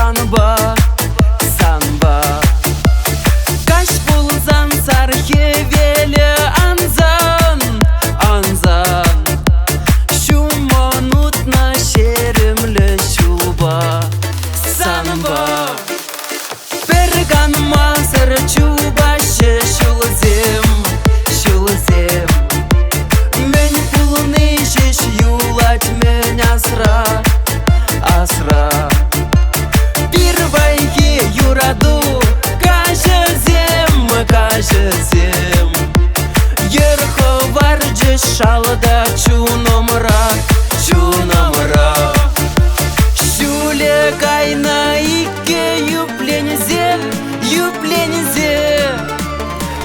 санба, санба. Каш булзан сархе веле анзан, анзан. Шуманутна шеремле чуба, санба. Перган мазар чуба ше шулзем, шулзем. Мен пулны шеш юлать мен асра, асра. Первайге юраду кажезем, кажезем. Ерхо варджи шалда чуномра, чуномра. Шуле кайна ике юплензе, юплензе.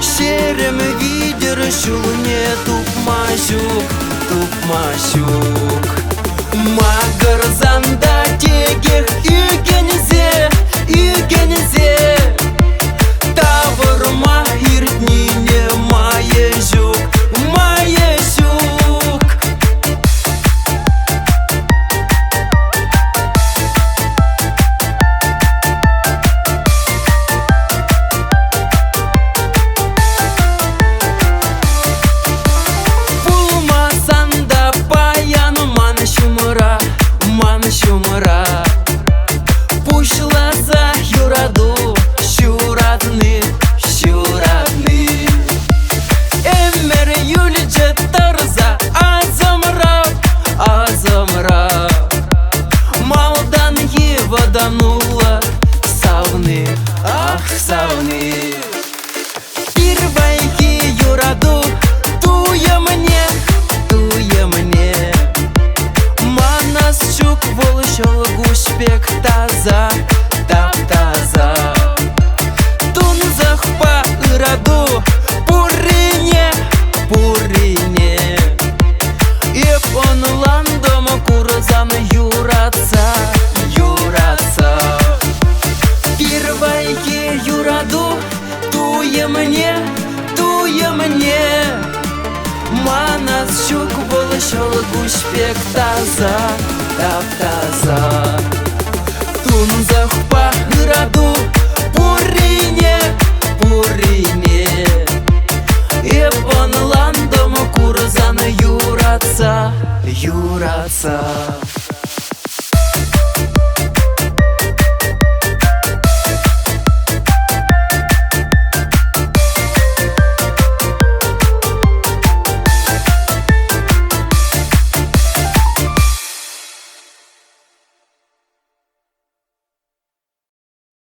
Шерем видер шулне тупмашук, тупмашук. Магар занда тегех игензе, игензе. Тавр махиртнине маежук, маежук. Пулмасанда паян ман шумра, ман шумра. Пушласа юраду шуратны, шуратны. Эмер юльче тарза азамра, азамра. Малдан воданула савны, ах савны. Первайги юраду туя мне, туя мне. Манас чук волшол гушпек таза, тап таза. Тун захпа ыраду пурине, пурине. Еп он ландом курзан юраца, юраца. Первайге юраду туя мне, туя мне. Манас чук волшол гушпек таза, тап таза. Тун захпа ыраду пурине, пурине. Еп он ландом курзан юраца, юраца.